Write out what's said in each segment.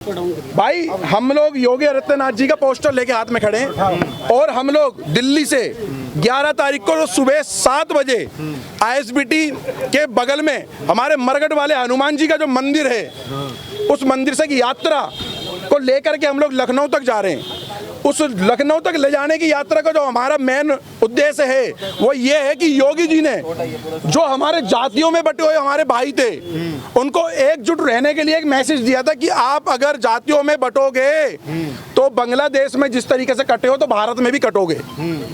भाई हम लोग योगी आदित्यनाथ जी का पोस्टर लेके हाथ में खड़े हैं और हम लोग दिल्ली से 11 तारीख को सुबह 7 बजे ISBT के बगल में हमारे मरगट वाले हनुमान जी का जो मंदिर है उस मंदिर से की यात्रा को लेकर के हम लोग लखनऊ तक जा रहे हैं। उस लखनऊ तक ले जाने की यात्रा का जो हमारा मेन उद्देश्य है वो ये है कि योगी जी ने जो हमारे जातियों में बटे हुए हमारे भाई थे उनको एकजुट रहने के लिए एक मैसेज दिया था कि आप अगर जातियों में बटोगे तो बांग्लादेश में जिस तरीके से कटे हो तो भारत में भी कटोगे।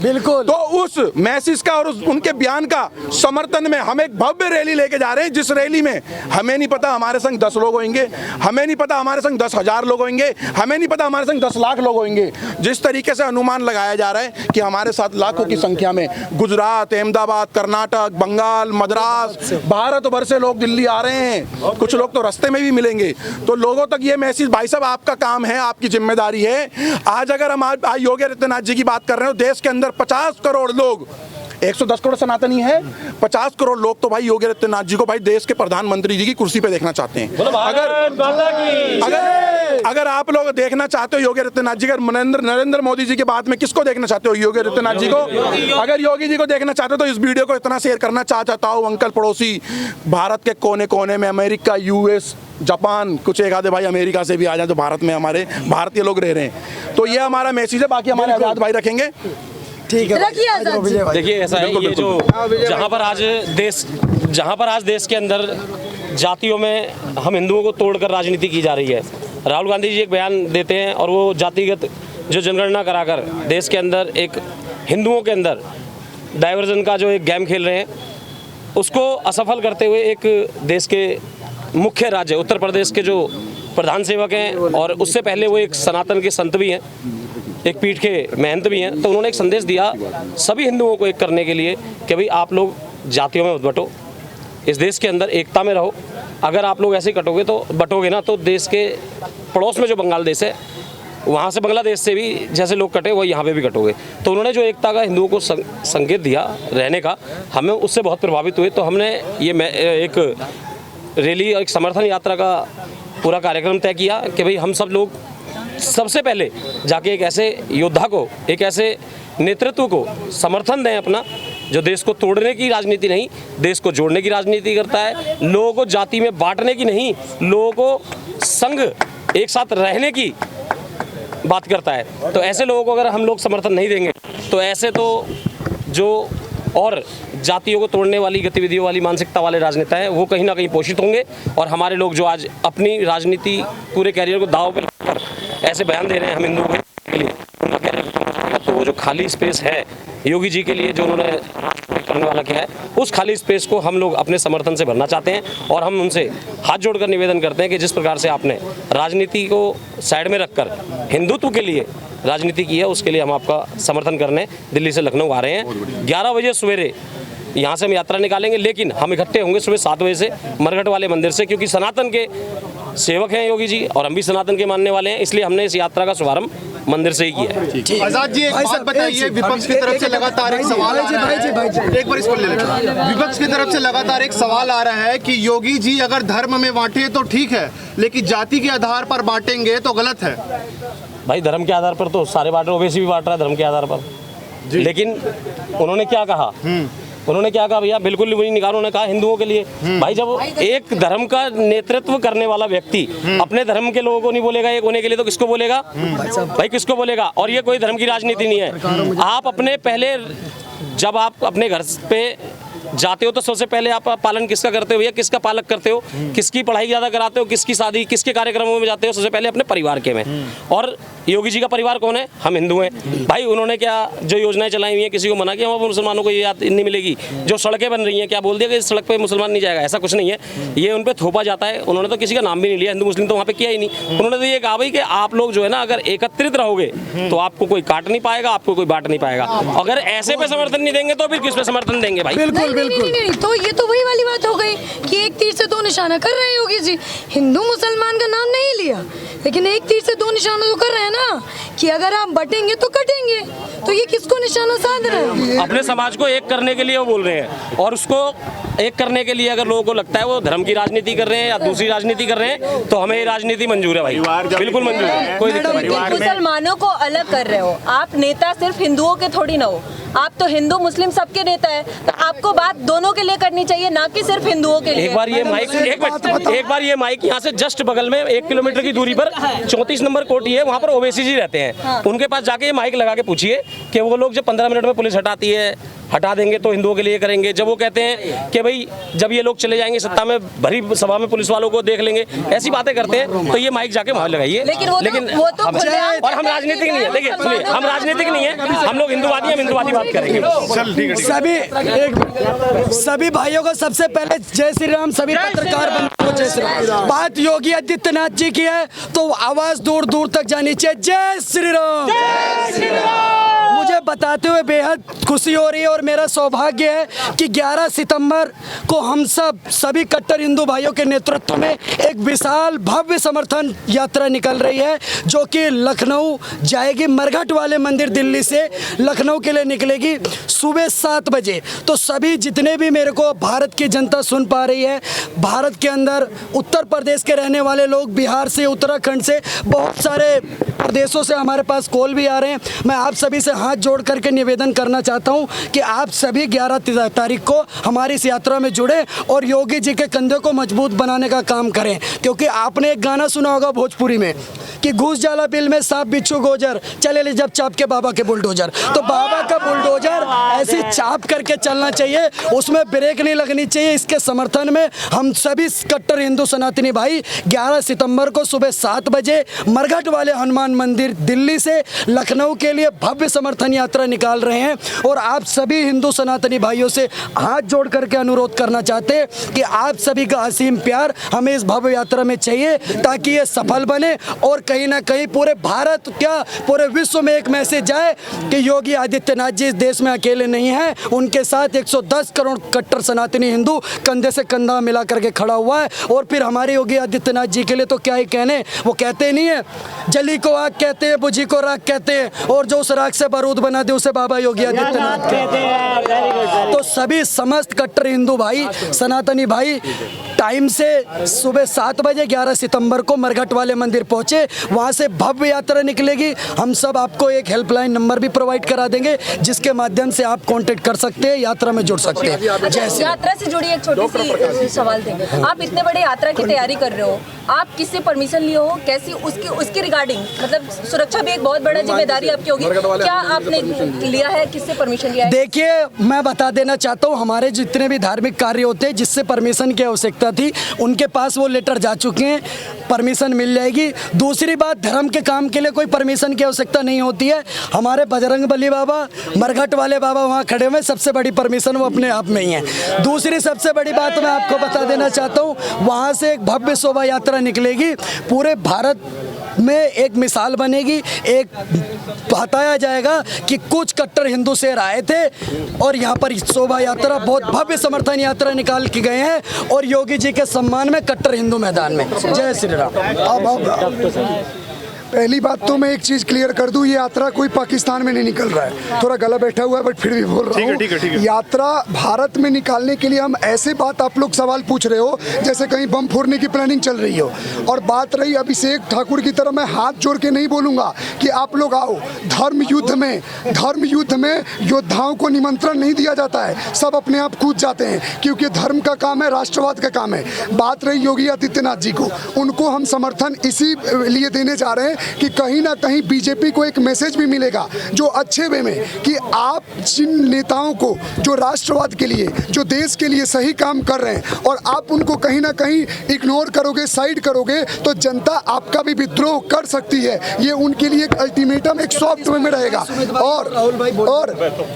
बिल्कुल। तो उस मैसेज का और उनके बयान का समर्थन में हम एक भव्य रैली लेके जा रहे हैं, जिस रैली में हमें नहीं पता हमारे संग 10 लोग होंगे, हमें नहीं पता हमारे संग 10,000 लोग होंगे, हमें नहीं पता हमारे संग 10 लाख लोग होंगे। जिस तरीके से अनुमान लगाया जा रहा है कि हमारे साथ लाखों की संख्या में गुजरात, अहमदाबाद, कर्नाटक, बंगाल, मद्रास, भारत भर से लोग दिल्ली आ रहे हैं, कुछ लोग तो रास्ते में भी मिलेंगे। तो लोगों तक ये मैसेज, भाई साहब आपका काम है, आपकी जिम्मेदारी है। आज अगर हम आज योगी आदित्यनाथ जी की बात कर रहे हो, देश के अंदर 50 करोड़ लोग, 110 करोड़ सनातनी है, 50 करोड़ लोग तो भाई योगी आदित्यनाथ जी को भाई देश के प्रधानमंत्री जी की कुर्सी पे देखना चाहते हैं। अगर आप लोग देखना चाहते हो योगी आदित्यनाथ जी, अगर नरेंद्र मोदी जी के बाद में किसको देखना चाहते हो? योगी आदित्यनाथ जी को। अगर योगी जी को देखना चाहते हो तो इस वीडियो को इतना शेयर करना चाहता हूँ अंकल पड़ोसी भारत के कोने कोने में, अमेरिका, US, जापान, कुछ एक आधे भाई अमेरिका से भी आ जाए तो भारत में हमारे भारतीय लोग रह रहे हैं। तो ये हमारा मैसेज है, बाकी हमारे आजाद भाई रखेंगे। ठीक है। देखिए ऐसा है, ये जो जहाँ पर आज देश के अंदर जातियों में हम हिंदुओं को तोड़कर राजनीति की जा रही है। राहुल गांधी जी एक बयान देते हैं और वो जातिगत जो जनगणना कराकर देश के अंदर एक हिंदुओं के अंदर डाइवर्जन का जो एक गेम खेल रहे हैं उसको असफल करते हुए एक देश के मुख्य राज्य उत्तर प्रदेश के जो प्रधान सेवक हैं और उससे पहले वो एक सनातन के संत भी हैं, एक पीठ के महंत भी हैं, तो उन्होंने एक संदेश दिया सभी हिंदुओं को एक करने के लिए कि भाई आप लोग जातियों में मत बटो, इस देश के अंदर एकता में रहो। अगर आप लोग ऐसे कटोगे तो बटोगे ना तो देश के पड़ोस में जो बंगाल देश है वहाँ से बांग्लादेश से भी जैसे लोग कटे वो यहाँ पे भी कटोगे। तो उन्होंने जो एकता का हिंदुओं को संकेत दिया रहने का, हमें उससे बहुत प्रभावित हुए। तो हमने ये एक रैली और एक समर्थन यात्रा का पूरा कार्यक्रम तय किया कि भाई हम सब लोग सबसे पहले जाके एक ऐसे योद्धा को, एक ऐसे नेतृत्व को समर्थन दें अपना, जो देश को तोड़ने की राजनीति नहीं, देश को जोड़ने की राजनीति करता है, लोगों को जाति में बांटने की नहीं, लोगों को संग एक साथ रहने की बात करता है। तो ऐसे लोगों को अगर हम लोग समर्थन नहीं देंगे तो ऐसे तो जो और जातियों को तोड़ने वाली गतिविधियों वाली मानसिकता वाले राजनेता हैं वो कहीं ना कहीं पोषित होंगे। और हमारे लोग जो आज अपनी राजनीति पूरे कैरियर को दांव पे लगाकर ऐसे बयान दे रहे हैं हम हिंदुओं के लिए, उनका कैरियर, तो वो जो खाली स्पेस है योगी जी के लिए जो उन्होंने करने वाला किया है, उस खाली स्पेस को हम लोग अपने समर्थन से भरना चाहते हैं। और हम उनसे हाथ जोड़कर निवेदन करते हैं कि जिस प्रकार से आपने राजनीति को साइड में रखकर हिंदुत्व के लिए राजनीति की है, उसके लिए हम आपका समर्थन करने दिल्ली से लखनऊ आ रहे हैं। 11 बजे सवेरे यहाँ से हम यात्रा निकालेंगे, लेकिन हम इकट्ठे होंगे सुबह 7 बजे से मरघट वाले मंदिर से, क्योंकि सनातन के सेवक हैं योगी जी और हम भी सनातन के मानने वाले हैं, इसलिए हमने इस यात्रा का शुभारंभ मंदिर से ही किया है। आजाद जी एक बात बताइए, विपक्ष की तरफ से लगातार एक सवाल आ रहा है, एक बार इसको ले लें। विपक्ष की तरफ से लगातार एक सवाल आ रहा है कि योगी जी अगर धर्म में बांटे तो ठीक है, लेकिन जाति के आधार पर बांटेंगे तो गलत है। भाई धर्म के आधार पर तो सारे बांट रहे, ओबीसी भी बांट रहा है धर्म के आधार पर, लेकिन उन्होंने क्या कहा, उन्होंने क्या कहा भैया, बिल्कुल वही निकालो, उन्होंने कहा हिंदुओं के लिए। भाई जब एक धर्म का नेतृत्व करने वाला व्यक्ति अपने धर्म के लोगों को नहीं बोलेगा एक होने के लिए तो किसको बोलेगा भाई, किसको बोलेगा? और ये कोई धर्म की राजनीति नहीं है। आप अपने पहले जब आप अपने घर पे जाते हो तो सबसे पहले आप पालन किसका करते हो भैया, किसका पालक करते हो, किसकी पढ़ाई ज़्यादा कराते हो, किसकी शादी, किसके कार्यक्रमों में जाते हो? सबसे पहले अपने परिवार के में। और योगी जी का परिवार कौन है? हम हिंदू हैं। भाई उन्होंने क्या जो योजनाएं चलाई हुई हैं, किसी को मना किया वहाँ मुसलमानों को ये याद नहीं मिलेगी? जो सड़कें बन रही हैं, क्या बोल दिया कि इस सड़क पर मुसलमान नहीं जाएगा? ऐसा कुछ नहीं है, ये उन पर थोपा जाता है। उन्होंने तो किसी का नाम भी नहीं लिया, हिंदू मुस्लिम तो वहाँ पे किया ही नहीं। उन्होंने तो ये कहा भाई कि आप लोग जो है ना अगर एकत्रित रहोगे तो आपको कोई काट नहीं पाएगा, आपको कोई बांट नहीं पाएगा। अगर ऐसे पे समर्थन नहीं देंगे तो फिर किस पे समर्थन देंगे भाई? बिल्कुल बिल्कुल। तो ये तो वही वाली बात हो गई कि एक तीर से 2 निशाना कर रहे हैं योगी जी। हिंदू मुसलमान का नाम नहीं लिया, लेकिन एक तीर से 2 निशाना तो कर रहे हैं ना कि अगर आप बटेंगे तो कटेंगे। तो ये किसको निशाना साध रहे हैं? अपने समाज को एक करने के लिए वो बोल रहे हैं और उसको एक करने के लिए अगर लोगों को लगता है वो धर्म की राजनीति कर रहे हैं या दूसरी राजनीति कर रहे हैं, तो हमें ये राजनीति मंजूर है भाई, बिल्कुल मंजूर है, कोई दिक्कत नहीं। मुसलमानों को अलग कर रहे हो आप, नेता सिर्फ हिंदुओं के थोड़ी ना हो, आप तो हिंदू मुस्लिम सबके नेता है, तो आपको बात दोनों के लिए करनी चाहिए, ना कि सिर्फ हिंदुओं के लिए। एक बार ये माइक यहाँ से जस्ट बगल में 1 किलोमीटर की दूरी पर 34 नंबर कोठी है, वहाँ पर ओवैसी जी रहते हैं, उनके पास जाके ये माइक लगा के पूछिए कि वो लोग जब 15 मिनट में पुलिस हटाती है, हटा देंगे तो हिंदुओं के लिए करेंगे, जब वो कहते हैं कि भाई जब ये लोग चले जाएंगे सत्ता में, भरी सभा में पुलिस वालों को देख लेंगे, ऐसी बातें करते हैं, तो ये माइक जाके वहाँ लगाइए। लेकिन वो तो और हम राजनीतिक नहीं है, देखिए सुनिए, हम राजनीतिक नहीं है, हम लोग हिंदुवादी हैं, हिंदुवादी बात करेंगे। सभी भाइयों को सबसे पहले जय श्री राम, सभी पत्रकार बंधुओं को जय श्री राम। बात योगी आदित्यनाथ जी की है तो आवाज दूर दूर तक जानी चाहिए, जय श्री राम। मुझे बताते हुए बेहद खुशी हो रही है और मेरा सौभाग्य है कि 11 सितंबर को हम सभी कट्टर हिंदू भाइयों के नेतृत्व में एक विशाल भव्य समर्थन यात्रा निकल रही है, जो कि लखनऊ जाएगी। मरघट वाले मंदिर दिल्ली से लखनऊ के लिए निकलेगी सुबह 7 बजे। तो सभी जितने भी मेरे को भारत की जनता सुन पा रही है, भारत के अंदर उत्तर प्रदेश के रहने वाले लोग, बिहार से, उत्तराखंड से, बहुत सारे प्रदेशों से हमारे पास कॉल भी आ रहे हैं। मैं आप सभी से हाथ जोड़ करके निवेदन करना चाहता हूं कि आप सभी 11 तारीख को हमारी इस यात्रा में जुड़े और योगी जी के कंधे को मजबूत बनाने का काम करें। क्योंकि आपने एक गाना सुना होगा भोजपुरी में कि घुस जाला बिल में सांप बिच्छू गोजर, चले ले जब चाप के बाबा के बुलडोजर। तो बाबा का बुलडोजर ऐसी चाप करके चलना चाहिए, उसमें ब्रेक नहीं लगनी चाहिए। इसके समर्थन में हम सभी कट्टर हिंदू सनातनी भाई 11 सितंबर को सुबह 7 बजे मरघट वाले हनुमान मंदिर दिल्ली से लखनऊ के लिए भव्य समर्थन यात्रा निकाल रहे हैं। और आप सभी हिंदू सनातनी भाइयों से हाथ जोड़ करके अनुरोध करना चाहते हैं कि आप सभी का असीम प्यार हमें इस भव्य यात्रा में चाहिए, ताकि ये सफल बने और कहीं ना कहीं पूरे भारत क्या पूरे विश्व में एक मैसेज जाए कि योगी आदित्यनाथ जी इस देश में अकेले नहीं हैं, उनके साथ 110 करोड़ कट्टर सनातनी हिंदू कंधे से कंधा मिला करके खड़ा हुआ है। और फिर हमारे योगी आदित्यनाथ जी के लिए तो क्या ही कहने, वो कहते नहीं है जली को आग कहते हैं, बुझी को राख कहते हैं, और जो उस राख से बारूद बना दे उसे बाबा योगी आदित्यनाथ कहते हैं। तो सभी समस्त कट्टर हिंदू भाई, सनातनी भाई टाइम से सुबह 7 बजे 11 सितंबर को मरघट वाले मंदिर पहुंचे, वहां से भव्य यात्रा निकलेगी। हम सब आपको एक हेल्पलाइन नंबर भी प्रोवाइड करा देंगे, जिसके माध्यम से आप कांटेक्ट कर सकते हैं, यात्रा में जुड़ सकते हैं। जैसे यात्रा से जुड़ी एक छोटी सी सवाल थे, आप इतने बड़े यात्रा की तैयारी कर रहे हो, आप किससे परमिशन लिए हो, कैसी उसकी रिगार्डिंग, मतलब सुरक्षा भी एक बहुत बड़ा जिम्मेदारी आपकी होगी, क्या आपने लिया है, किससे परमिशन लिया है? देखिए, मैं बता देना चाहता हूँ, हमारे जितने भी धार्मिक कार्य होते हैं जिससे परमिशन की आवश्यकता थी, उनके पास वो लेटर जा चुके हैं, परमिशन मिल जाएगी। दूसरी बात, धर्म के काम के लिए कोई परमिशन की आवश्यकता नहीं होती है। हमारे बजरंगबली बाबा, मरघट वाले बाबा वहाँ खड़े हुए, सबसे बड़ी परमिशन वो अपने आप में ही है। दूसरी सबसे बड़ी बात मैं आपको बता देना चाहता हूँ, वहाँ से एक भव्य शोभा यात्रा निकलेगी, पूरे भारत में एक मिसाल बनेगी। एक बताया जाएगा कि कुछ कट्टर हिंदू शेर आए थे और यहाँ पर शोभा यात्रा, बहुत भव्य समर्थन यात्रा निकाल के गए हैं, और योगी जी के सम्मान में कट्टर हिंदू मैदान में। जय श्री राम। पहली बात तो मैं एक चीज क्लियर कर दूं, ये यात्रा कोई पाकिस्तान में नहीं निकल रहा है, थोड़ा गला बैठा हुआ है बट फिर भी बोल रहा हूँ। यात्रा भारत में निकालने के लिए हम ऐसे बात, आप लोग सवाल पूछ रहे हो जैसे कहीं बम फोड़ने की प्लानिंग चल रही हो। और बात रही अभिषेक ठाकुर की तरह, मैं हाथ जोड़ के नहीं बोलूंगा कि आप लोग आओ। धर्म युद्ध में योद्धाओं को निमंत्रण नहीं दिया जाता है, सब अपने आप कूद जाते हैं, क्योंकि धर्म का काम है, राष्ट्रवाद का काम है। बात रही योगी आदित्यनाथ जी को, उनको हम समर्थन इसी लिए देने जा रहे हैं कि कहीं ना कहीं बीजेपी को एक मैसेज भी मिलेगा जो अच्छे वे में, कि आप जिन नेताओं को जो राष्ट्रवाद के लिए, जो देश के लिए सही काम कर रहे हैं, और आप उनको कहीं ना कहीं इग्नोर करोगे, साइड करोगे, तो जनता आपका भी विद्रोह कर सकती है। ये उनके लिए एक अल्टीमेटम, एक सॉफ्ट वे में रहेगा। और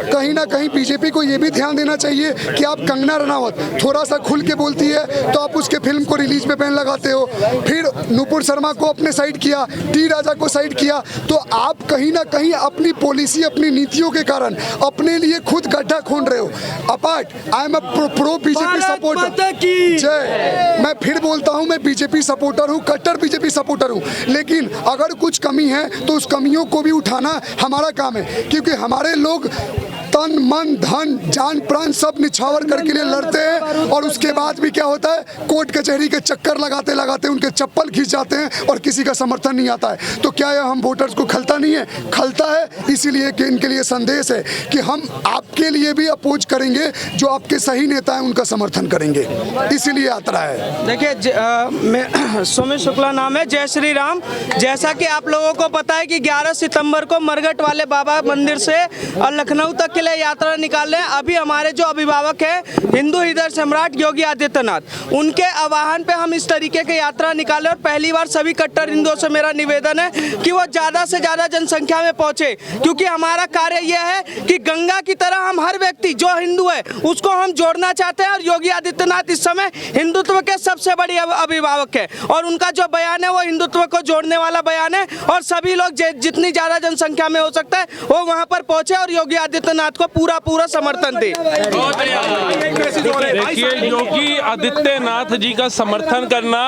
कहीं ना कहीं बीजेपी को ये भी ध्यान देना चाहिए कि आप कंगना रनावत थोड़ा सा खुल के बोलती है तो आप उसके फिल्म को रिलीज पे बैन लगाते हो, फिर नुपुर शर्मा को अपने साइड किया, टी राजा को साइड किया, तो आप कहीं ना कहीं अपनी पॉलिसी, अपनी नीतियों के कारण अपने लिए खुद गड्ढा खोद रहे हो। Apart, I am a pro BJP supporter. जय, मैं फिर बोलता हूं, मैं बीजेपी सपोर्टर हूं, कट्टर बीजेपी सपोर्टर हूं, लेकिन अगर कुछ कमी है तो उस कमियों को भी उठाना हमारा काम है, क्योंकि हमारे लोग तन मन धन जान प्राण सब निछावर करके लिए लड़ते हैं, और उसके बाद भी क्या होता है, कोर्ट कचहरी के चक्कर लगाते लगाते उनके चप्पल खींच जाते हैं और किसी का समर्थन नहीं आता है। तो क्या यह हम वोटर्स को खलता नहीं है? खलता है, इसीलिए कि इनके लिए संदेश है कि हम आपके लिए भी अपोज करेंगे, जो आपके सही नेता हैं उनका समर्थन करेंगे, इसीलिए यात्रा है। देखिए, मैं सुमित शुक्ला नाम है, जय श्री राम। जैसा कि आप लोगों को पता है कि 11 सितंबर को मरघट वाले बाबा मंदिर से लखनऊ तक के लिए यात्रा निकाल रहे हैं। अभी हमारे जो अभिभावक हैं, हिंदू हृदय सम्राट योगी आदित्यनाथ, उनके आह्वान पे हम इस तरीके की यात्रा निकाले। और पहली बार सभी कट्टर हिंदुओं से मेरा निवेदन है कि वो ज़्यादा से ज़्यादा जनसंख्या में पहुँचे, क्योंकि हमारा कार्य यह है कि गंगा की तरह हम हर व्यक्ति जो हिंदू है उसको हम जोड़ना चाहते हैं। और योगी आदित्यनाथ इस समय हिंदुत्व के सबसे बड़े अभिभावक है, और उनका जो बयान है वो हिंदुत्व को जोड़ने वाला बयान है। और सभी लोग जितनी ज़्यादा जनसंख्या में हो सकता है वो वहाँ पर पहुँचे और योगी आदित्यनाथ को पूरा समर्थन दे। देखिए, योगी आदित्यनाथ जी का समर्थन करना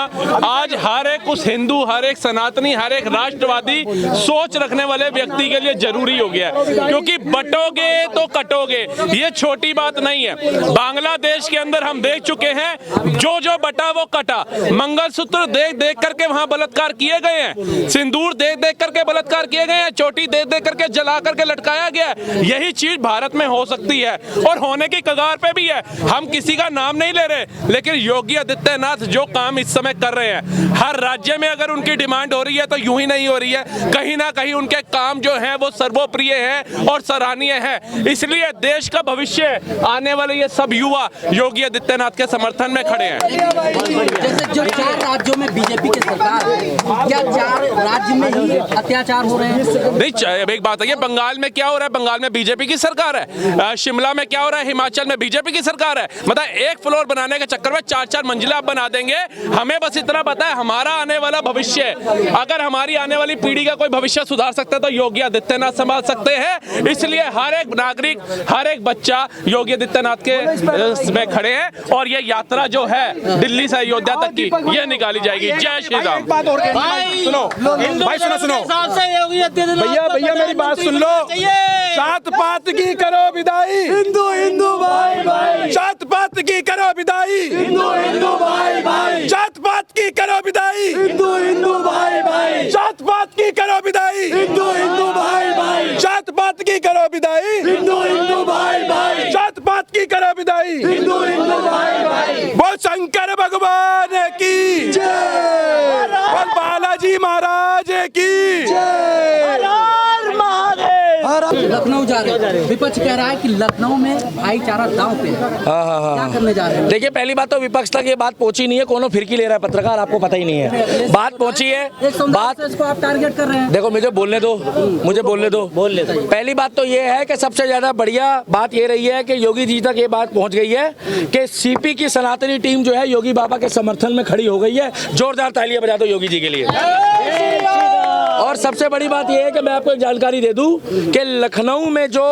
आज हर एक उस हिंदू, हर एक सनातनी, हर एक राष्ट्रवादी सोच रखने वाले व्यक्ति के लिए जरूरी हो गया है, क्योंकि बटोगे तो कटोगे, ये छोटी बात नहीं है। बांग्लादेश के अंदर हम देख चुके हैं, जो बटा वो कटा। मंगलसूत्र देख देख करके वहां बलात्कार किए गए हैं, सिंदूर देख देख करके बलात्कार किए गए हैं, चोटी देख देख करके जला करके लटकाया गया। यही चीज भारत में हो सकती है और होने की कगार पे भी है। हम किसी का नाम नहीं ले रहे, लेकिन योगी आदित्यनाथ जो काम इस समय कर रहे हैं, हर राज्य में अगर उनकी डिमांड हो रही है तो यूं ही नहीं हो रही है, कहीं ना कहीं उनके काम जो है वो सर्वप्रिय है और सराहनीय है। इसलिए देश का भविष्य, आने वाले ये सब युवा योगी आदित्यनाथ के समर्थन में खड़े हैं। जैसे जो 4 राज्यों में बीजेपी की सरकार है, क्या 4 राज्य में ही अत्याचार हो रहे हैं? नहीं, एक बात है, बंगाल में क्या हो रहा है, बंगाल में बीजेपी की सरकार है। शिमला में क्या हो रहा है, हिमाचल में बीजेपी की सरकार है। मतलब एक फ्लोर बनाने के चक्कर में 4-4 मंजिला आप बना देंगे। हमें बस इतना पता है, हमारा आने वाला भविष्य, अगर हमारी आने वाली पीढ़ी का कोई भविष्य सुधार सकता है तो योगी आदित्यनाथ संभाल सकते हैं। इसलिए हर एक नागरिक, हर एक बच्चा योगी आदित्यनाथ के में खड़े हैं, और ये यात्रा जो है दिल्ली से अयोध्या तक की, ये निकाली जाएगी। जय श्री राम। सुनो भैया मेरी बात सुन लो। जात पात की करो विदाई, हिंदू भाई भाई। जात पात की करो विदाई, हिंदू भाई भाई। जात पात की करो विदाई, हिंदू भाई भाई। जात पात की करो विदाई, हिंदू भाई भाई। जात पात की करो विदाई, हिंदू भाई भाई। जात पात की करो विदाई, हिंदू भाई भाई। बोल शंकर भगवान की जय, बोल बालाजी महाराज की जय। लखनऊ जा रहे हैं, विपक्ष कह रहा है कि लखनऊ में भाईचारा दांव पे है। क्या करने जा रहे हैं? देखिए, पहली बात तो विपक्ष तक ये बात पहुंची नहीं है, कोनो फिरकी ले रहा है पत्रकार, आपको पता ही नहीं है। बात पहुंची है, बात इसको आप टारगेट कर रहे हैं। देखो, मुझे बोलने दो। पहली बात तो ये है कि सबसे ज्यादा बढ़िया बात ये रही है कि योगी जी तक ये बात पहुंच गई है कि सीपी की सनातनी टीम जो है योगी बाबा के समर्थन में खड़ी हो गई है। जोरदार तालियां बजा दो योगी जी के लिए। और सबसे बड़ी बात यह है कि मैं आपको एक जानकारी दे दूं कि लखनऊ में जो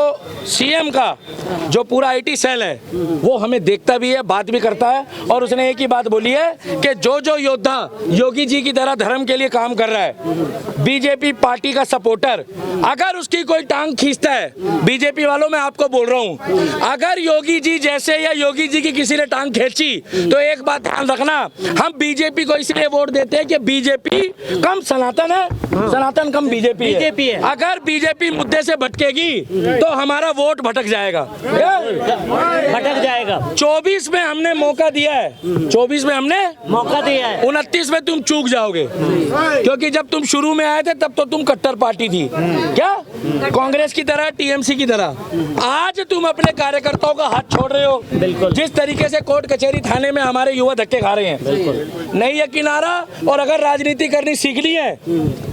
सीएम का जो पूरा आईटी सेल है वो हमें देखता भी है, बात भी करता है, और उसने एक ही बात बोली है कि जो योद्धा योगी जी की तरह धर्म के लिए काम कर रहा है, बीजेपी पार्टी का सपोर्टर, अगर उसकी कोई टांग खींचता है, बीजेपी वालों मैं आपको बोल रहा हूं, अगर योगी जी जैसे या योगी जी की किसी ने टांग खींची तो एक बात ध्यान रखना, हम बीजेपी को इसलिए वोट देते हैं कि बीजेपी कम सनातन है, सनातन कम बीजेपी है। अगर बीजेपी मुद्दे से भटकेगी तो हमारा वोट भटक जाएगा। 24 में हमने मौका दिया है, 24 में हमने मौका दिया है, 29 में तुम चूक जाओगे, क्योंकि जब तुम शुरू में आए थे तब तो तुम कट्टर पार्टी थी, क्या कांग्रेस की तरह, टीएमसी की तरह। आज तुम अपने कार्यकर्ताओं का हाथ छोड़ रहे हो। बिल्कुल। जिस तरीके से कोर्ट कचहरी थाने में हमारे युवा धक्के खा रहे हैं, नहीं यकीन आ रहा। और अगर राजनीति करनी सीख ली है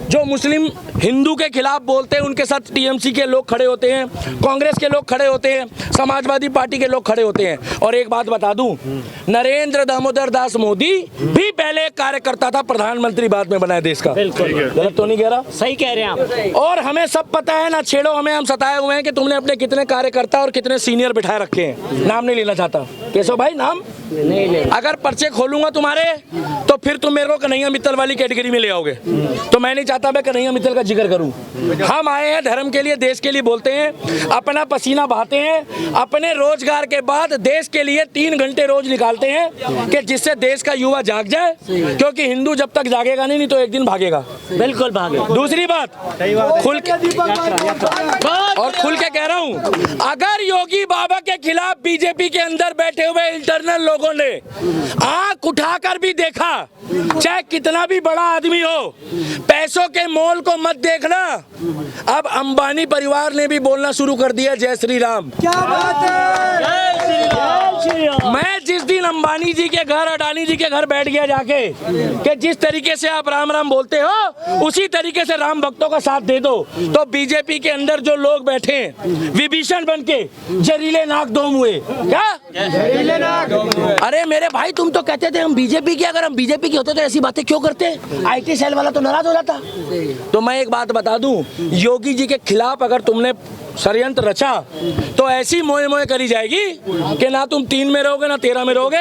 जो मुस्लिम हिंदू के खिलाफ बोलते हैं उनके साथ टीएमसी के लोग खड़े होते हैं, कांग्रेस के लोग खड़े होते हैं, समाजवादी पार्टी के लोग खड़े होते हैं। और एक बात बता दूं, नरेंद्र दामोदर दास मोदी भी पहले एक कार्यकर्ता था, प्रधानमंत्री बाद में बनाया देश का। गलत तो नहीं कह रहा? सही कह रहे हैं आप। और हमें सब पता है, ना छेड़ो हमें, हम सताए हुए हैं कि तुमने अपने कितने कार्यकर्ता और कितने सीनियर बिठाए रखे हैं। नाम नहीं लेना चाहता केशव भाई, नाम नहीं ले। अगर पर्चे खोलूंगा तुम्हारे तो फिर तुम मेरे को कन्हैया मित्तल वाली कैटेगरी में ले आओगे, तो मैं नहीं चाहता मैं कन्हैया मित्तल का जिक्र करूं। हम आए हैं धर्म के लिए, देश के लिए बोलते हैं, अपना पसीना बहाते हैं, अपने रोजगार के बाद देश के लिए 3 घंटे रोज निकालते हैं कि जिससे देश का युवा जाग जाए, क्योंकि हिंदू जब तक जागेगा नहीं तो एक दिन भागेगा। बिल्कुल भागे। दूसरी बात खुल के और खुल के कह रहा हूं, अगर योगी बाबा के खिलाफ बीजेपी के अंदर बैठे हुए इंटरनल लोगों ने आंख उठाकर भी देखा, चाहे कितना भी बड़ा आदमी हो, पैसों के मोल को मत देखना। अब अंबानी परिवार ने भी बोलना शुरू कर दिया जय श्री राम। क्या बात है? मैं जिस दिन अंबानी जी के घर, अडानी जी के घर बैठ गया जाके कि जिस तरीके से आप राम राम बोलते हो उसी तरीके से राम भक्तों का साथ दे दो, तो बीजेपी के अंदर जो लोग बैठे हैं विभीषण बन के, जहरीले नाक दो मुए, क्या जहरीले नाक? अरे मेरे भाई, तुम तो कहते थे हम बीजेपी के, अगर हम बीजेपी के होते तो ऐसी बातें क्यों करते? IT सेल वाला तो नाराज हो जाता। तो मैं एक बात बता दूं, योगी जी के खिलाफ अगर तुमने षड्यंत्र रचा तो ऐसी मोए मोए करी जाएगी कि ना तुम 3 में रहोगे ना 13 में रहोगे।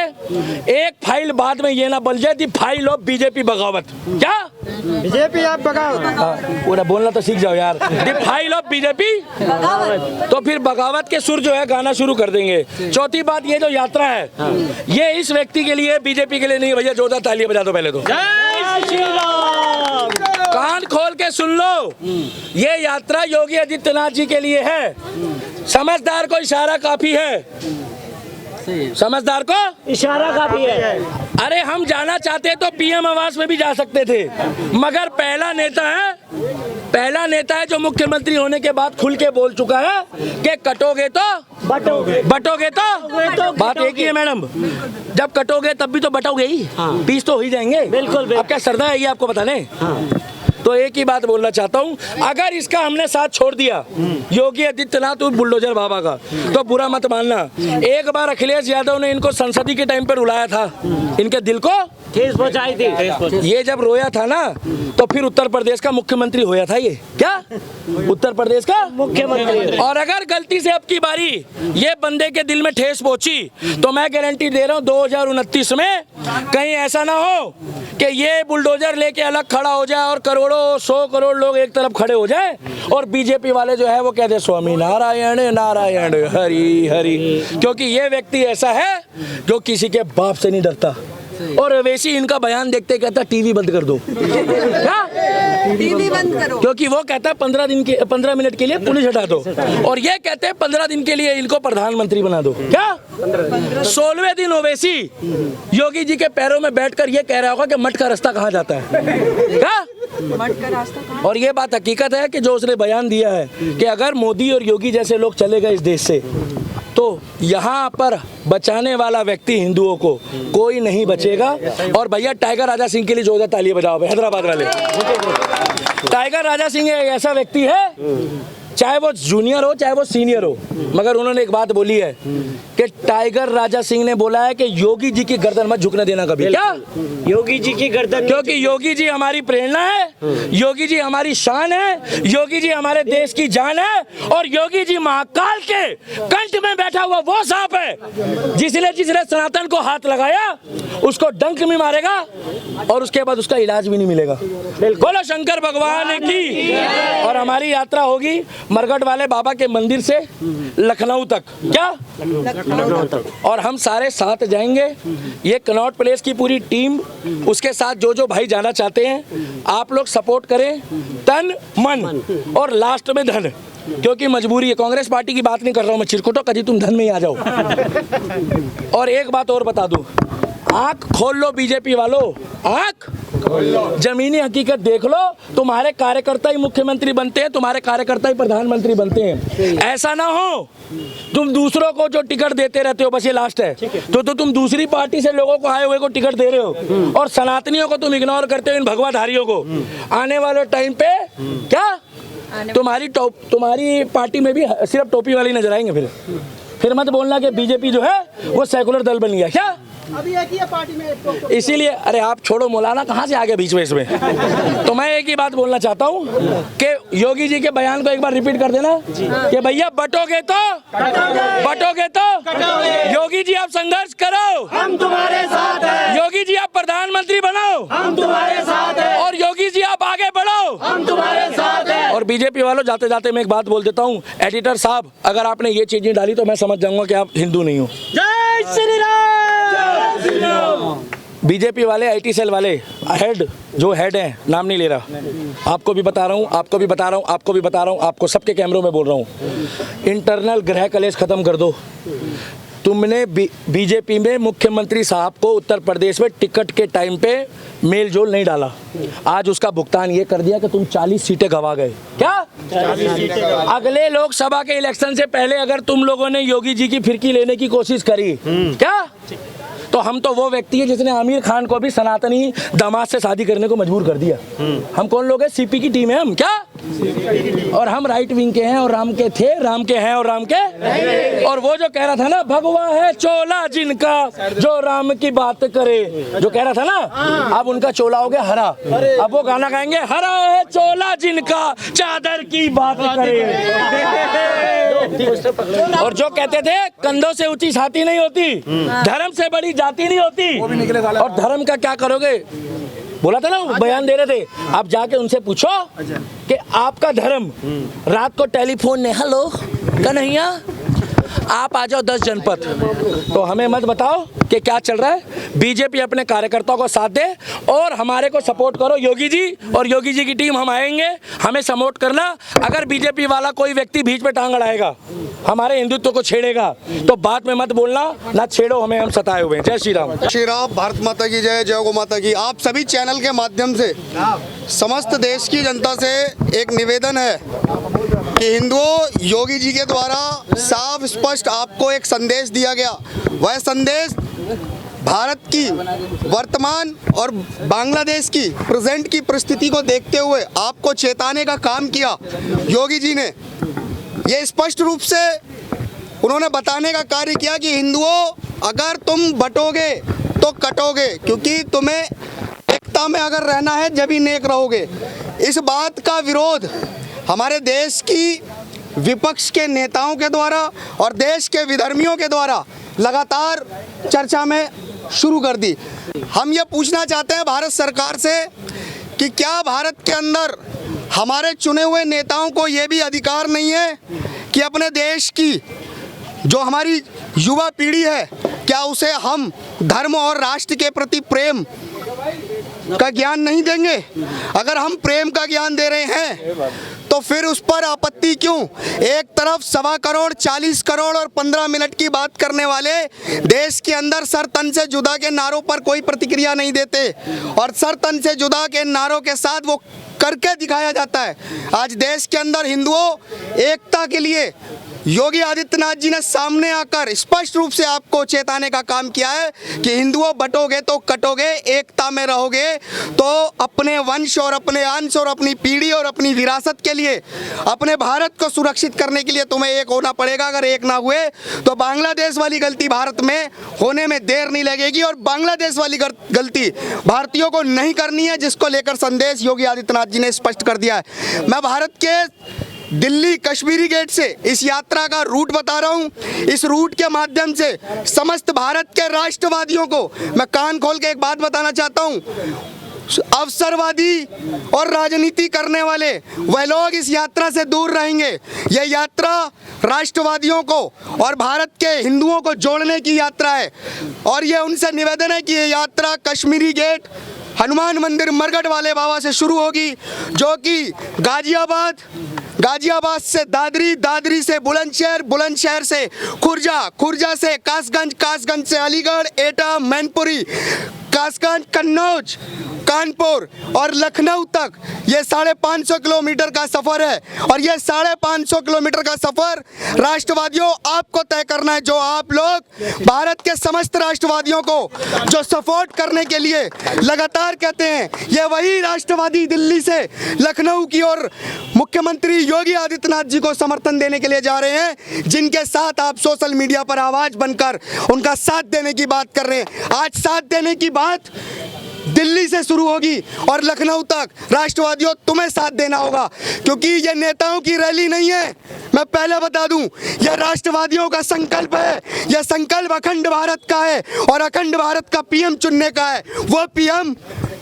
एक फाइल बाद में ये ना बन जाए दी फाइल ऑफ बीजेपी बगावत। क्या बीजेपी आप बगावत? पूरा बोलना तो सीख जाओ यार। दी फाइल ऑफ बीजेपी तो फिर बगावत के सुर जो है गाना शुरू कर देंगे। चौथी बात, ये जो यात्रा है ये इस व्यक्ति के लिए, बीजेपी के लिए नहीं। भैया जोरदार तालियां बजा दो पहले तो। कान खोल के सुन लो, ये यात्रा योगी आदित्यनाथ जी के लिए है। समझदार को इशारा काफी है, समझदार को इशारा काफी है। अरे हम जाना चाहते तो PM आवास में भी जा सकते थे, मगर पहला नेता है जो मुख्यमंत्री होने के बाद खुल के बोल चुका है कि कटोगे तो बटोगे तो बात एक ही है मैडम, जब कटोगे तब भी तो बटोगे ही। पीस तो हो ही जाएंगे। बिल्कुल। अब क्या श्रद्धा है ये आपको बताने? तो एक ही बात बोलना चाहता हूँ, अगर इसका हमने साथ छोड़ दिया योगी आदित्यनाथ बुलडोजर बाबा का, तो बुरा मत मानना। एक बार अखिलेश यादव ने इनको संसदी के टाइम पर रुलाया था, इनके दिल को ठेस पहुंचाई थी। ये जब रोया था ना तो फिर उत्तर प्रदेश का मुख्यमंत्री होया था। ये क्या उत्तर प्रदेश का मुख्यमंत्री? और अगर गलती से अब की बारी ये बंदे के दिल में ठेस पहुंची तो मैं गारंटी दे रहा हूँ 2029 में कहीं ऐसा ना हो कि ये बुलडोजर लेके अलग खड़ा हो जाए और करोड़ों 100 करोड़ लोग एक तरफ खड़े हो जाए और बीजेपी वाले जो है वो कहते स्वामी नारायण नारायण हरि हरि, क्योंकि ये व्यक्ति ऐसा है जो किसी के बाप से नहीं डरता। और वैसे इनका बयान देखते कहता टीवी बंद कर दो। क्या टीवी बंद करो? क्योंकि वो कहता है 15 मिनट के लिए पुलिस हटा दो, और ये कहते हैं 15 दिन के लिए इनको प्रधानमंत्री बना दो। क्या 16वें दिन ओवैसी योगी जी के पैरों में बैठकर ये कह रहा होगा कि मठ का रास्ता कहाँ जाता है? क्या मठ का रास्ता कहाँ? और ये बात हकीकत है कि जो उसने बयान दिया है कि अगर मोदी और योगी जैसे लोग चले गए इस देश से तो यहाँ पर बचाने वाला व्यक्ति हिंदुओं को कोई नहीं बचेगा। और भैया टाइगर राजा सिंह के लिए जोरदार तालियां बजाओ, हैदराबाद वाले। टाइगर राजा सिंह एक ऐसा व्यक्ति है, चाहे वो जूनियर हो चाहे वो सीनियर हो, मगर उन्होंने एक बात बोली है कि टाइगर राजा सिंह ने बोला है कि योगी जी की गर्दन मत झुकने देना कभी। क्या योगी जी की गर्दन? क्योंकि योगी जी हमारी प्रेरणा है, योगी जी हमारी शान है, योगी जी हमारे देश की जान है, और योगी जी महाकाल के कंठ में बैठा हुआ वो सांप है जिसने सनातन को हाथ लगाया उसको डंक में मारेगा और उसके बाद उसका इलाज भी नहीं मिलेगा। बोलो शंकर भगवान की। और हमारी यात्रा होगी मरघट वाले बाबा के मंदिर से लखनऊ तक। क्या लखनऊ तक? और हम सारे साथ जाएंगे। ये कनॉट प्लेस की पूरी टीम, उसके साथ जो भाई जाना चाहते हैं आप लोग सपोर्ट करें, तन मन और लास्ट में धन, क्योंकि मजबूरी है। कांग्रेस पार्टी की बात नहीं कर रहा हूं मैं, चिरकुटो कभी तुम धन में ही आ जाओ। और एक बात और बता दूं, आंख खोल लो बीजेपी वालों, आंख जमीनी हकीकत देख लो, तुम्हारे कार्यकर्ता ही मुख्यमंत्री बनते हैं, तुम्हारे कार्यकर्ता ही प्रधानमंत्री बनते हैं। ऐसा ना हो तुम दूसरों को जो टिकट देते रहते हो, बस ये लास्ट है, तो तुम दूसरी पार्टी से लोगों को आए हुए को टिकट दे रहे हो और सनातनियों को तुम इग्नोर करते हो, इन भगवाधारियों को। आने वाले टाइम पे क्या तुम्हारी पार्टी में भी सिर्फ टोपी वाली नजर आएंगे। फिर मत बोलना कि बीजेपी जो है वो सेकुलर दल बन गया। क्या अभी एक ही है पार्टी में, इसीलिए अरे आप छोड़ो मौलाना, कहाँ से आ गए बीच में इसमें। तो मैं एक ही बात बोलना चाहता हूँ कि योगी जी के बयान को एक बार रिपीट कर देना कि भैया बटोगे तो योगी जी आप संघर्ष करो, हम तुम्हारे साथ हैं। योगी जी आप प्रधानमंत्री बनो, हम तुम्हारे साथ हैं। और योगी जी आप आगे बढ़ो, हम तुम्हारे साथ हैं। और बीजेपी वालों, जाते जाते मैं एक बात बोल देता हूँ, एडिटर साहब अगर आपने ये चीजें डाली तो मैं समझ जाऊंगा कि आप हिंदू नहीं हो। जय श्री राम। बीजेपी वाले आईटी सेल वाले हेड हैं, नाम नहीं ले रहा, आपको भी बता रहा हूँ, आपको भी बता रहा हूँ, आपको भी बता रहा हूँ, आपको सबके कैमरों में बोल रहा हूँ, इंटरनल गृह कलेश खत्म कर दो। तुमने बीजेपी में मुख्यमंत्री साहब को उत्तर प्रदेश में टिकट के टाइम पे मेल जोल नहीं डाला, आज उसका भुगतान ये कर दिया कि तुम 40 सीटें गवा गए। क्या 40 सीटें? अगले लोकसभा के इलेक्शन से पहले अगर तुम लोगों ने योगी जी की फिरकी लेने की कोशिश करी क्या, तो हम तो वो व्यक्ति है जिसने आमिर खान को भी सनातनी दामाद से शादी करने को मजबूर कर दिया। हम कौन लोग हैं? सीपी की टीम है हम। क्या? और हम राइट विंग के हैं और राम के थे, राम के हैं और राम के। और वो जो कह रहा था ना, भगवा है चोला जिनका जो राम की बात करे, जो कह रहा था ना, अब उनका चोला हो गया हरा। अब वो गाना गाएंगे, हरा है चोला जिनका चादर की बात करे। और जो कहते थे कंधों से ऊंची छाती नहीं होती, धर्म से बड़ी जाति नहीं होती, और धर्म का क्या करोगे, बोला था ना, बयान दे रहे थे। आप जाके उनसे पूछो कि आपका धर्म रात को टेलीफोन ने, हेलो कन्हैया आप आ जाओ 10 जनपद, तो हमें मत बताओ कि क्या चल रहा है। बीजेपी अपने कार्यकर्ताओं को साथ दे और हमारे को सपोर्ट करो। योगी जी और योगी जी की टीम हम आएंगे, हमें सपोर्ट करना। अगर बीजेपी वाला कोई व्यक्ति बीच में टांग अड़ाएगा, हमारे हिंदुत्व को छेड़ेगा, तो बात में मत बोलना, ना छेड़ो हमें, हम सताए हुए हैं। जय श्री राम। श्री राम, भारत माता की जय, जय गौ माता की। आप सभी चैनल के माध्यम से समस्त देश की जनता से एक निवेदन है कि हिंदुओं, योगी जी के द्वारा साफ स्पष्ट आपको एक संदेश दिया गया। वह संदेश भारत की वर्तमान और बांग्लादेश की प्रेजेंट की परिस्थिति को देखते हुए आपको चेताने का काम किया। योगी जी ने ये स्पष्ट रूप से उन्होंने बताने का कार्य किया कि हिंदुओं, अगर तुम बटोगे तो कटोगे, क्योंकि तुम्हें एकता में अगर रहना है जब ही नेक रहोगे। इस बात का विरोध हमारे देश की विपक्ष के नेताओं के द्वारा और देश के विधर्मियों के द्वारा लगातार चर्चा में शुरू कर दी। हम ये पूछना चाहते हैं भारत सरकार से कि क्या भारत के अंदर हमारे चुने हुए नेताओं को ये भी अधिकार नहीं है कि अपने देश की जो हमारी युवा पीढ़ी है, क्या उसे हम धर्म और राष्ट्र के प्रति प्रेम का ज्ञान नहीं देंगे? अगर हम प्रेम का ज्ञान दे रहे हैं तो फिर उस पर आपत्ति क्यों? एक तरफ 1.25 करोड़, 40 करोड़ और 15 मिनट की बात करने वाले देश के अंदर सर तन से जुदा के नारों पर कोई प्रतिक्रिया नहीं देते, और सर तन से जुदा के नारों के साथ वो करके दिखाया जाता है। आज देश के अंदर हिंदुओं एकता के लिए योगी आदित्यनाथ जी ने सामने आकर स्पष्ट रूप से आपको चेताने का काम किया है कि हिंदुओं बटोगे तो कटोगे, एकता में रहोगे तो अपने वंश और अपने अंश और अपनी पीढ़ी और अपनी विरासत के लिए, अपने भारत को सुरक्षित करने के लिए तुम्हें एक होना पड़ेगा। अगर एक ना हुए तो बांग्लादेश वाली गलती भारत में होने में देर नहीं लगेगी, और बांग्लादेश वाली गलती भारतीयों को नहीं करनी है, जिसको लेकर संदेश योगी आदित्यनाथ जी ने स्पष्ट कर दिया है। मैं भारत के दिल्ली कश्मीरी गेट से इस यात्रा का रूट बता रहा हूं। इस रूट के माध्यम से समस्त भारत के राष्ट्रवादियों को मैं कान खोल के एक बात बताना चाहता हूं। अवसरवादी और राजनीति करने वाले वह लोग इस यात्रा से दूर रहेंगे। यह यात्रा राष्ट्रवादियों को और भारत के हिंदुओं को जोड़ने की यात्रा है, और यह उनसे निवेदन है कि यह यात्रा कश्मीरी गेट हनुमान मंदिर मरगढ़ वाले बाबा से शुरू होगी, जो कि गाजियाबाद से दादरी, दादरी से बुलंदशहर, बुलंदशहर से खुर्जा, खुर्जा से कासगंज, कासगंज से अलीगढ़, एटा, मैनपुरी, कासगंज, कन्नौज, कानपुर और लखनऊ तक ये 550 किलोमीटर का सफर है। और ये 550 किलोमीटर का सफर राष्ट्रवादियों आपको तय करना है। जो आप लोग भारत के समस्त राष्ट्रवादियों को जो सपोर्ट करने के लिए लगातार कहते हैं, ये वही राष्ट्रवादी दिल्ली से लखनऊ की ओर मुख्यमंत्री योगी आदित्यनाथ जी को समर्थन देने के लिए जा रहे हैं, जिनके साथ आप सोशल मीडिया पर आवाज बनकर उनका साथ देने की बात कर रहे हैं। आज साथ देने की बात दिल्ली से शुरू होगी और लखनऊ तक राष्ट्रवादियों तुम्हें साथ देना होगा, क्योंकि ये नेताओं की रैली नहीं है। मैं पहले बता दूं, यह राष्ट्रवादियों का संकल्प है। यह संकल्प अखंड भारत का है और अखंड भारत का पीएम चुनने का है। वो पीएम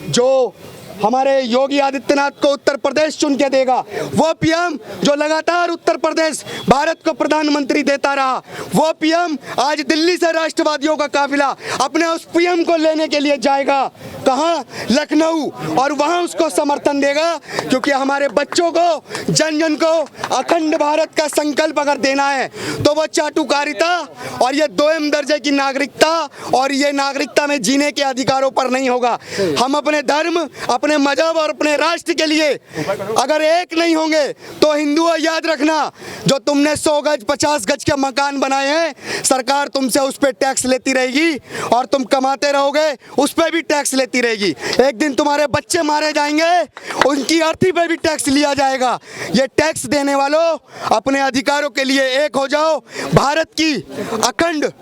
जो हमारे योगी आदित्यनाथ को उत्तर प्रदेश चुन के देगा, वो पीएम जो लगातार उत्तर प्रदेश भारत को प्रधानमंत्री देता रहा, वो पीएम आज दिल्ली से राष्ट्रवादियों का काफिला अपने उस पीएम को लेने के लिए जाएगा। कहाँ? लखनऊ। और वहाँ उसको समर्थन देगा, क्योंकि हमारे बच्चों को, जन जन को अखंड भारत का संकल्प अगर देना है तो वो चाटुकारिता और ये दोयम दर्जे की नागरिकता और ये नागरिकता में जीने के अधिकारों पर नहीं होगा। हम अपने धर्म, अपने मजहब और अपने राष्ट्र के लिए अगर एक नहीं होंगे तो हिंदुओं याद रखना, जो तुमने 100 गज 50 गज के मकान बनाए हैं, सरकार तुमसे उस पर टैक्स लेती रहेगी और तुम कमाते रहोगे, उस पर भी टैक्स लेती रहेगी। एक दिन तुम्हारे बच्चे मारे जाएंगे, उनकी अर्थी पे भी टैक्स लिया जाएगा। ये टैक्स देने वालों, अपने अधिकारों के लिए एक हो जाओ। भारत की अखंड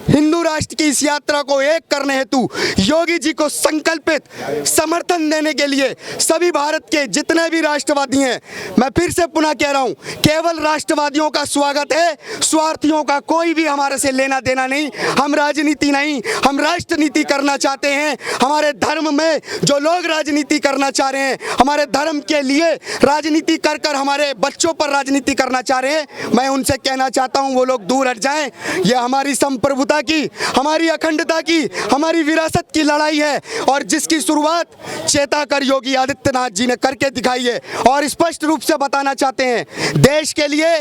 हिंदू राष्ट्र की इस यात्रा को एक करने हेतु योगी जी को संकल्पित समर्थन देने के लिए सभी भारत के जितने भी राष्ट्रवादी हैं, मैं फिर से पुनः कह रहा हूं, केवल राष्ट्रवादियों का स्वागत है, स्वार्थियों का कोई भी हमारे से लेना देना नहीं। हम राजनीति नहीं, हम राष्ट्रनीति करना चाहते हैं। हमारे धर्म में जो लोग राजनीति करना चाह रहे हैं, हमारे धर्म के लिए राजनीति कर कर हमारे बच्चों पर राजनीति करना चाह रहे हैं, मैं उनसे कहना चाहता हूं वो लोग दूर हट जाएं। ये हमारी संप्रभुता की, हमारी अखंडता की, हमारी विरासत की लड़ाई है और जिसकी शुरुआत चेताकर योगी आदित्यनाथ जी ने करके दिखाई है। और स्पष्ट रूप से बताना चाहते हैं, देश के लिए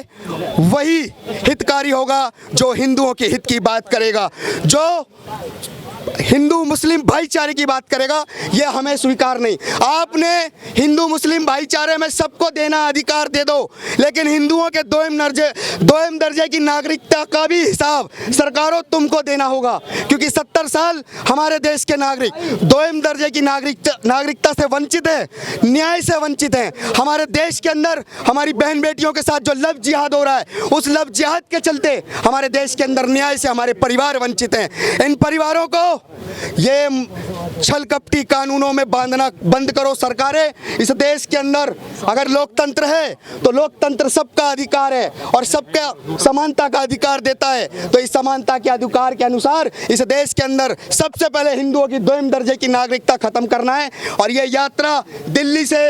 वही हितकारी होगा जो हिंदुओं के हित की बात करेगा, जो हिंदू मुस्लिम भाईचारे की बात करेगा। ये हमें स्वीकार नहीं। आपने हिंदू मुस्लिम भाईचारे में सबको देना अधिकार दे दो, लेकिन हिंदुओं के दोयम दर्जे की नागरिकता का भी हिसाब सरकारों तुमको देना होगा, क्योंकि 70 साल हमारे देश के नागरिक दोयम दर्जे की नागरिकता से वंचित है, न्याय से वंचित हैं। हमारे देश के अंदर हमारी बहन बेटियों के साथ जो लव जिहाद हो रहा है, उस लव जिहाद के चलते हमारे देश के अंदर न्याय से हमारे परिवार वंचित हैं। इन परिवारों को ये छल कपटी कानूनों में बांधना बंद करो सरकारें। इस देश के अंदर अगर लोकतंत्र है तो लोकतंत्र सबका अधिकार है और सबका समानता का अधिकार देता है। तो इस समानता के अधिकार के अनुसार इस देश के अंदर सबसे पहले हिंदुओं की दोयम दर्जे की नागरिकता खत्म करना है। और ये यात्रा दिल्ली से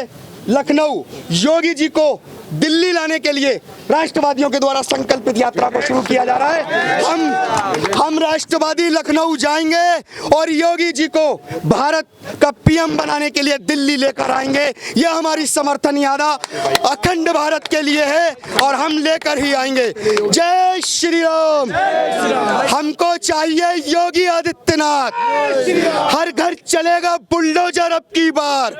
लखनऊ योगी जी को दिल्ली लाने के लिए राष्ट्रवादियों के द्वारा संकल्पित यात्रा को शुरू किया जा रहा है। हम राष्ट्रवादी लखनऊ जाएंगे और योगी जी को भारत का पीएम बनाने के लिए दिल्ली लेकर आएंगे। यह हमारी समर्थन यात्रा अखंड भारत के लिए है और हम लेकर ही आएंगे। जय श्री राम। हमको चाहिए योगी आदित्यनाथ। हर घर चलेगा बुलडोजर अब की बार।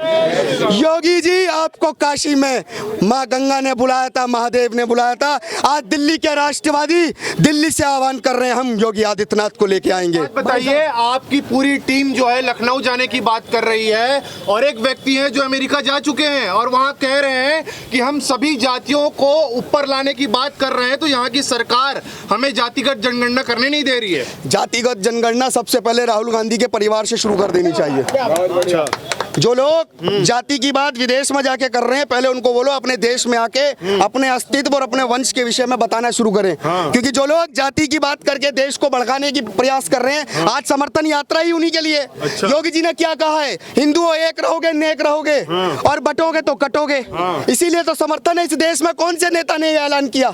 योगी जी आपको काशी में माँ गंगा ने बुलाया था, महादेव ने बुलाया था। आज दिल्ली के राष्ट्रवादी दिल्ली से आह्वान कर रहे हैं, हम योगी आदित्यनाथ को लेके आएंगे। बताइए, आपकी पूरी टीम जो है लखनऊ जाने की बात कर रही है और एक व्यक्ति है जो अमेरिका जा चुके हैं और वहां कह रहे हैं कि हम सभी जातियों को ऊपर लाने की बात कर रहे हैं, तो यहाँ की सरकार हमें जातिगत जनगणना करने नहीं दे रही है। जातिगत जनगणना सबसे पहले राहुल गांधी के परिवार से शुरू कर देनी चाहिए। जो लोग जाति की बात विदेश में जाके कर रहे हैं, पहले उनको बोलो अपने देश में आके अपने अस्तित्व और अपने वंश के विषय में बताना शुरू करें। क्योंकि जो लोग जाति की बात करके देश को भड़काने की प्रयास कर रहे हैं, आज समर्थन यात्रा ही उन्हीं के लिए। योगी जी ने क्या कहा है, हिंदुओं एक रहोगे नेक रहोगे और बटोगे तो कटोगे। इसीलिए तो समर्थन है। इस देश में कौन से नेता ने ऐलान किया?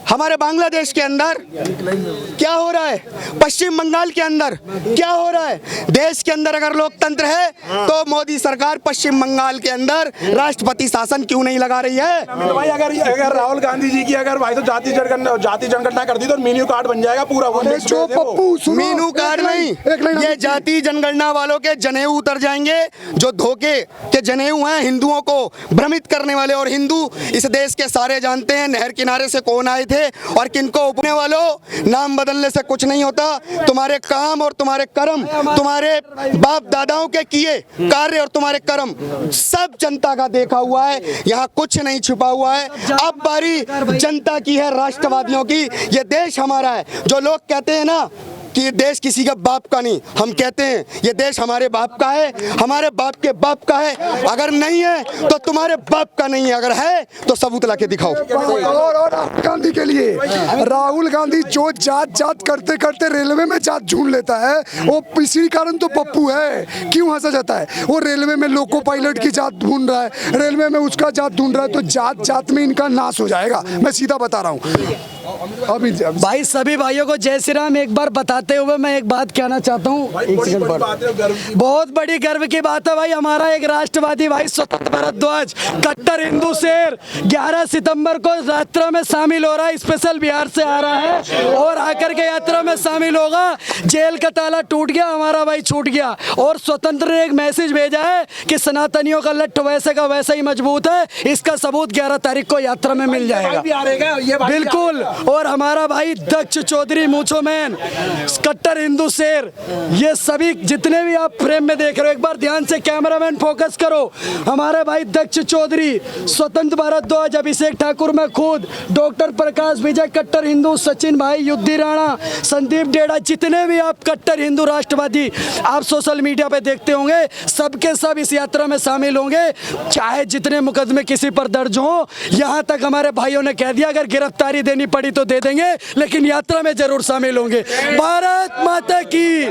हमारे बांग्लादेश के अंदर क्या हो रहा है, पश्चिम बंगाल के अंदर क्या हो रहा है। देश के अंदर अगर लोकतंत्र है तो मोदी सरकार पश्चिम बंगाल के अंदर राष्ट्रपति शासन क्यों नहीं लगा रही है? अमित भाई, अगर राहुल गांधी जी की अगर भाई तो जाति जनगणना कर दी तो मीनू कार्ड बन जाएगा पूरा। वो जो पप्पू मीनू कार्ड नहीं, ये जाति जनगणना वालों के जनेऊ उतर जाएंगे, जो धोखे के जनेऊ हैं हिंदुओं को भ्रमित करने वाले। और हिंदू इस देश के सारे जानते हैं नहर किनारे से कौन आए थे और किनको उपने वालों। नाम बदलने से कुछ नहीं होता, तुम्हारे काम और तुम्हारे कर्म, तुम्हारे बाप दादाओं के किए कार्य और तुम्हारे कर्म सब जनता का देखा हुआ है, यहाँ कुछ नहीं छुपा हुआ है। अब बारी जनता की है, राष्ट्रवादियों की। ये देश हमारा है। जो लोग कहते हैं ना कि ये देश किसी का बाप का नहीं, हम कहते हैं ये देश हमारे बाप का है, हमारे बाप के बाप का है। अगर नहीं है तो तुम्हारे बाप का नहीं है, अगर है तो सबूत ला के दिखाओ। और राहुल गांधी के लिए, राहुल गांधी जो जात जात करते करते रेलवे में जात ढूंढ लेता है, वो इसी कारण तो पप्पू है। क्यों हंसा जाता है? वो रेलवे में लोको पायलट की जात ढूंढ रहा है, रेलवे में उसका जात ढूंढ रहा है, तो जात जात में इनका नाश हो जाएगा। मैं सीधा बता रहा हूँ। अभी भाई सभी भाइयों को जय श्री राम। एक बार बताते हुए मैं एक बात कहना चाहता हूँ, बहुत बड़ी गर्व की बात है भाई। हमारा एक राष्ट्रवादी भाई स्वतंत्र भारद्वाज, कट्टर हिंदू शेर, 11 सितंबर को यात्रा में शामिल हो रहा है। स्पेशल बिहार से आ रहा है और आकर के यात्रा में शामिल होगा। जेल का ताला टूट गया, हमारा भाई छूट गया। और स्वतंत्र ने एक मैसेज भेजा है कि सनातनियों का लट्ठ वैसे का वैसा ही मजबूत है। इसका सबूत 11 तारीख को यात्रा में मिल जाएगा। बिल्कुल। और हमारा भाई दक्ष चौधरी, मूछो मैन, कट्टर हिंदू शेर, ये सभी जितने भी आप फ्रेम में देख रहे हो, एक बार ध्यान से कैमरामैन फोकस करो। हमारे भाई दक्ष चौधरी, स्वतंत्र भारद्वाज, अभिषेक ठाकुर, मैं खुद, डॉक्टर प्रकाश विजय, कट्टर हिंदू, सचिन भाई, युद्धि राणा, संदीप डेढ़ा, जितने भी आप कट्टर हिंदू राष्ट्रवादी आप सोशल मीडिया पे देखते होंगे, सबके सब इस यात्रा में शामिल होंगे। चाहे जितने मुकदमे किसी पर दर्ज हो, यहाँ तक हमारे भाइयों ने कह दिया अगर गिरफ्तारी देनी पड़ी तो दे देंगे, लेकिन यात्रा में जरूर शामिल होंगे। भारत माता की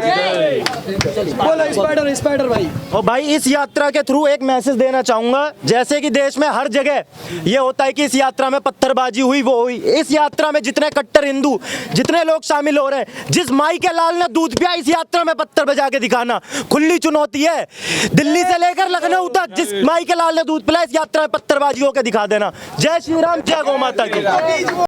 बोलो। स्पाइडर भाई। और भाई इस यात्रा के थ्रू एक मैसेज देना चाहूंगा, जैसे कि देश में हर जगह ये होता है कि इस यात्रा में पत्थरबाजी हुई, वो हुई। इस यात्रा में जितने कट्टर हिंदू, जितने लोग शामिल हो रहे हैं, जिस माई के लाल ने दूध पिया, इस यात्रा में पत्थर बजा के दिखाना खुली चुनौती है। दिल्ली से लेकर लखनऊ तक जिस माई के लाल ने दूध पिला, इस यात्रा में पत्थरबाजी होकर दिखा देना। जय श्री राम, जय गौ माता की।